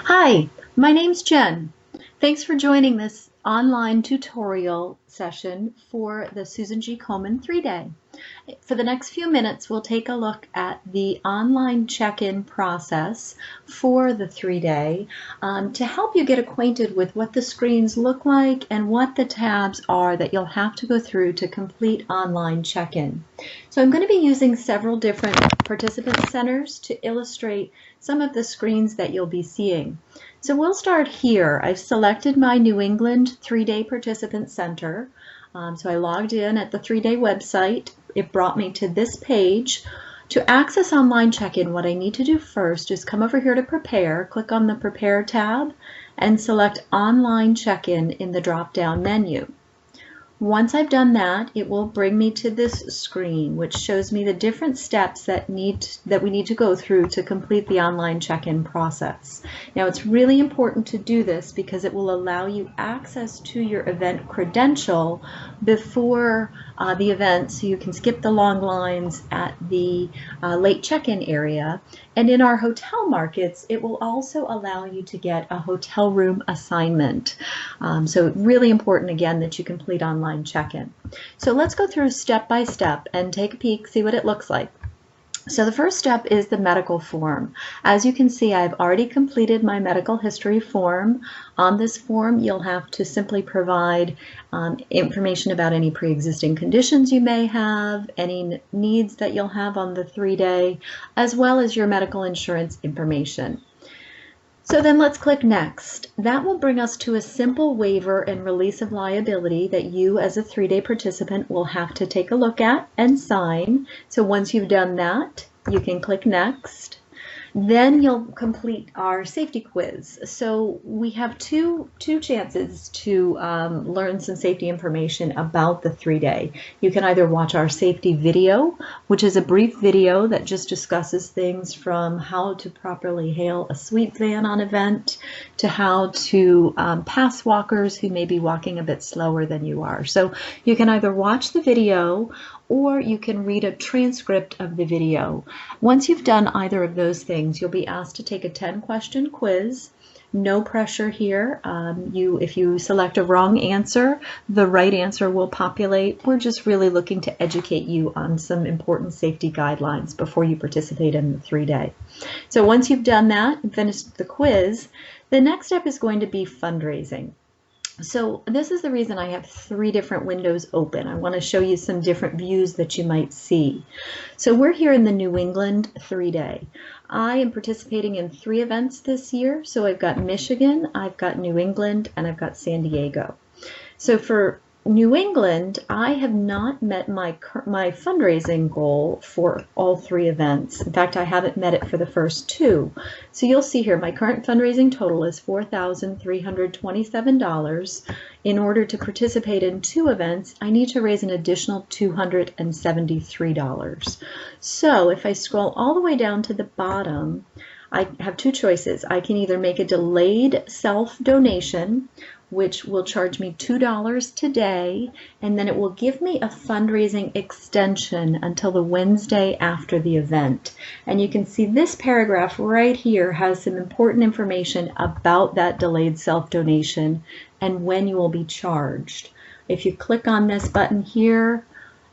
Hi, my name's Jen. Thanks for joining this online tutorial session for the Susan G. Komen 3-Day. For the next few minutes, we'll take a look at the online check-in process for the 3-Day to help you get acquainted with what the screens look like and what the tabs are that you'll have to go through to complete online check-in. So I'm going to be using several different participant centers to illustrate some of the screens that you'll be seeing. So we'll start here. I've selected my New England 3-Day Participant Center. So I logged in at the 3-Day website. It brought me to this page. To access online check-in, what I need to do first is come over here to Prepare, click on the Prepare tab, and select Online Check-in in the drop-down menu. Once I've done that, it will bring me to this screen, which shows me the different steps that we need to go through to complete the online check-in process. Now, it's really important to do this because it will allow you access to your event credential before the event, so you can skip the long lines at the late check-in area. And in our hotel markets, it will also allow you to get a hotel room assignment. So really important, again, that you complete online check-in. So let's go through step by step and take a peek, see what it looks like. So the first step is the medical form. As you can see, I've already completed my medical history form. On this form, you'll have to simply provide information about any pre-existing conditions you may have, any needs that you'll have on the 3-Day, as well as your medical insurance information. So then let's click Next. That will bring us to a simple waiver and release of liability that you as a 3-Day participant will have to take a look at and sign. So once you've done that, you can click Next. Then you'll complete our safety quiz. So we have two chances to learn some safety information about the 3-Day. You can either watch our safety video, which is a brief video that just discusses things from how to properly hail a sweep van on event to how to pass walkers who may be walking a bit slower than you are. So you can either watch the video or you can read a transcript of the video. Once you've done either of those things, you'll be asked to take a 10-question quiz. No pressure here. If you select a wrong answer, the right answer will populate. We're just really looking to educate you on some important safety guidelines before you participate in the 3-Day. So once you've done that and finished the quiz, the next step is going to be fundraising. So this is the reason I have 3 different windows open. I want to show you some different views that you might see. So we're here in the New England 3-Day. I am participating in 3 events this year. So I've got Michigan, I've got New England, and I've got San Diego. So for New England, I have not met my fundraising goal for all 3 events. In fact, I haven't met it for the first 2. So you'll see here my current fundraising total is $4,327. In order to participate in 2 events, I need to raise an additional $273. So if I scroll all the way down to the bottom, I have 2 choices. I can either make a delayed self-donation, which will charge me $2 today, and then it will give me a fundraising extension until the Wednesday after the event. And you can see this paragraph right here has some important information about that delayed self-donation and when you will be charged. If you click on this button here,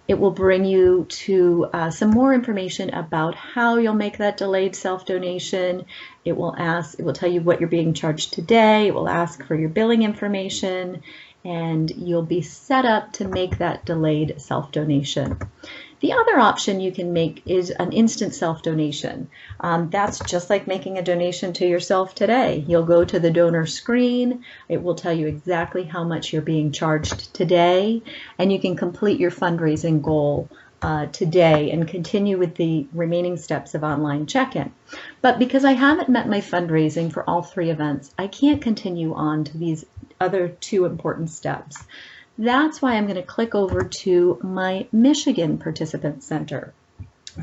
it will bring you to some more information about how you'll make that delayed self-donation. It will tell you what you're being charged today. It will ask for your billing information, and you'll be set up to make that delayed self-donation. The other option you can make is an instant self-donation. That's just like making a donation to yourself today. You'll go to the donor screen. It will tell you exactly how much you're being charged today, and you can complete your fundraising goal today and continue with the remaining steps of online check-in. But because I haven't met my fundraising for all 3 events, I can't continue on to these other 2 important steps. That's why I'm going to click over to my Michigan Participant Center.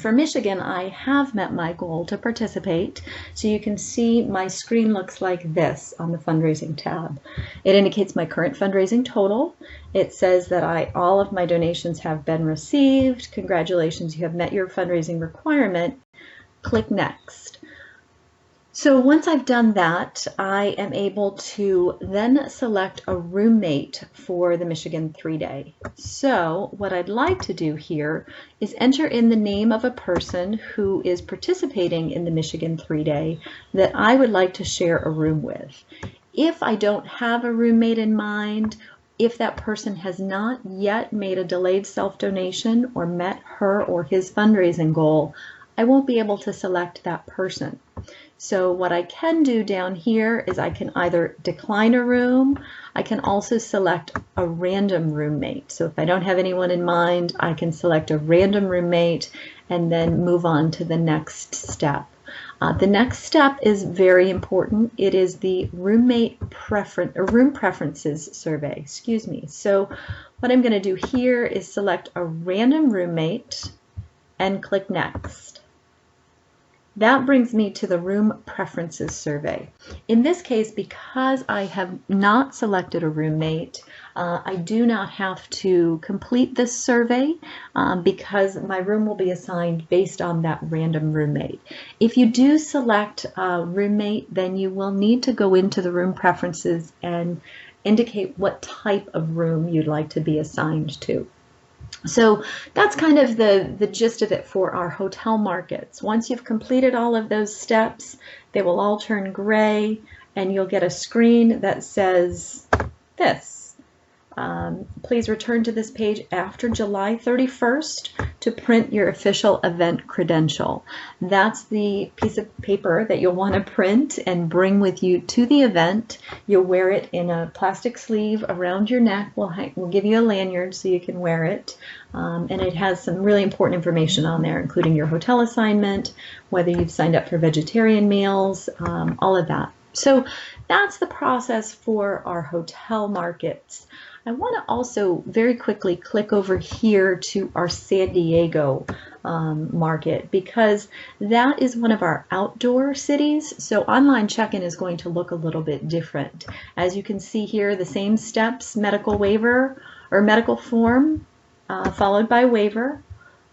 For Michigan, I have met my goal to participate. So you can see my screen looks like this on the fundraising tab. It indicates my current fundraising total. It says that all of my donations have been received. Congratulations, you have met your fundraising requirement. Click Next. So once I've done that, I am able to then select a roommate for the Michigan 3-day. So what I'd like to do here is enter in the name of a person who is participating in the Michigan 3-day that I would like to share a room with. If I don't have a roommate in mind, if that person has not yet made a delayed self-donation or met her or his fundraising goal, I won't be able to select that person. So what I can do down here is I can either decline a room, I can also select a random roommate. So if I don't have anyone in mind, I can select a random roommate and then move on to the next step. The next step is very important. It is the room preferences survey, excuse me. So what I'm going to do here is select a random roommate and click Next. That brings me to the room preferences survey. In this case, because I have not selected a roommate, I do not have to complete this survey because my room will be assigned based on that random roommate. If you do select a roommate, then you will need to go into the room preferences and indicate what type of room you'd like to be assigned to. So that's kind of the gist of it for our hotel markets. Once you've completed all of those steps, they will all turn gray and you'll get a screen that says this. Please return to this page after July 31st to print your official event credential. That's the piece of paper that you'll want to print and bring with you to the event. You'll wear it in a plastic sleeve around your neck. We'll give you a lanyard so you can wear it. And it has some really important information on there, including your hotel assignment, whether you've signed up for vegetarian meals, all of that. So that's the process for our hotel markets. I want to also very quickly click over here to our San Diego market because that is one of our outdoor cities. So online check-in is going to look a little bit different. As you can see here, the same steps: medical waiver or medical form, followed by waiver,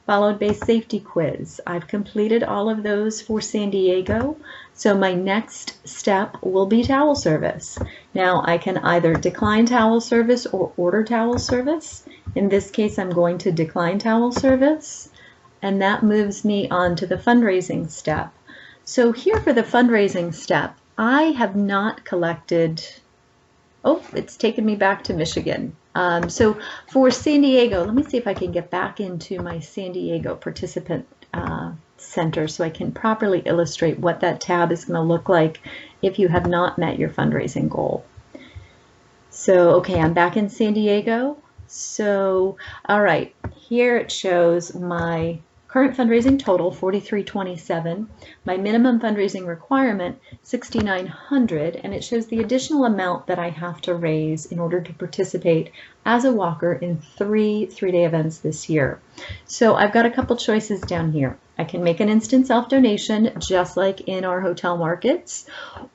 followed by safety quiz. I've completed all of those for San Diego, so my next step will be towel service. Now I can either decline towel service or order towel service. In this case, I'm going to decline towel service, and that moves me on to the fundraising step. So here for the fundraising step, I have not collected, oh, it's taken me back to Michigan. So for San Diego, let me see if I can get back into my San Diego participant center so I can properly illustrate what that tab is going to look like if you have not met your fundraising goal. So, okay, I'm back in San Diego. So, all right, here it shows my current fundraising total, $43.27, my minimum fundraising requirement, $6,900, and it shows the additional amount that I have to raise in order to participate as a walker in 3 3-day events this year. So I've got a couple choices down here. I can make an instant self-donation just like in our hotel markets,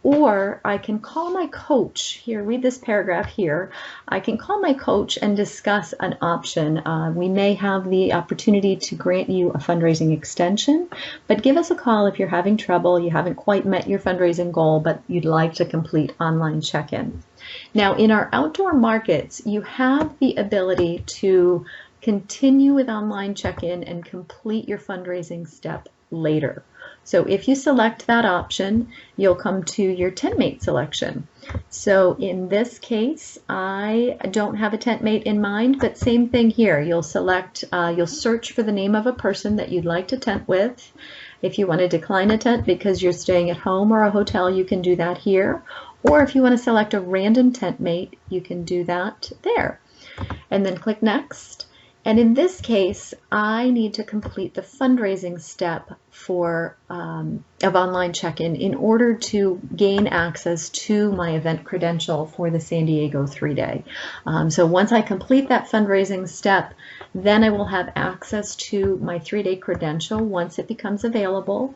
or I can call my coach. Here, read this paragraph here. I can call my coach and discuss an option. We may have the opportunity to grant you a fundraising extension, but give us a call if you're having trouble, you haven't quite met your fundraising goal, but you'd like to complete online check-in. Now, in our outdoor markets, you have the ability to continue with online check-in and complete your fundraising step later. So if you select that option, you'll come to your tent mate selection. So in this case, I don't have a tent mate in mind, but same thing here. You'll select, you'll search for the name of a person that you'd like to tent with. If you want to decline a tent because you're staying at home or a hotel, you can do that here. Or if you want to select a random tent mate, you can do that there. And then click Next. And in this case, I need to complete the fundraising step for of online check-in in order to gain access to my event credential for the San Diego 3-day. So once I complete that fundraising step, then I will have access to my 3-day credential once it becomes available.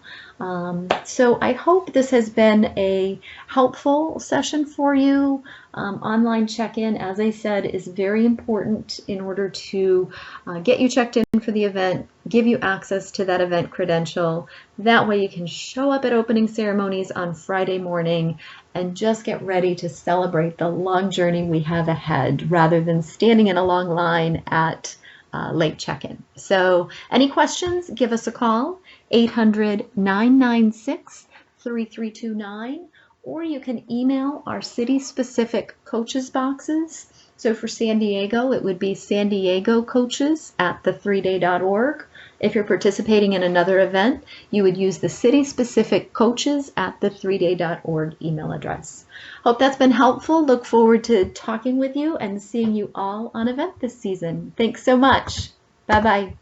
So I hope this has been a helpful session for you. Online check-in, as I said, is very important in order to get you checked in for the event, give you access to that event credential. That way you can show up at opening ceremonies on Friday morning and just get ready to celebrate the long journey we have ahead rather than standing in a long line at late check-in. So any questions, give us a call, 800-996-3329, or you can email our city-specific coaches boxes. So for San Diego, it would be sandiegocoaches@the3day.org. If you're participating in another event, you would use the city-specific coaches@the3day.org email address. Hope that's been helpful. Look forward to talking with you and seeing you all on event this season. Thanks so much. Bye-bye.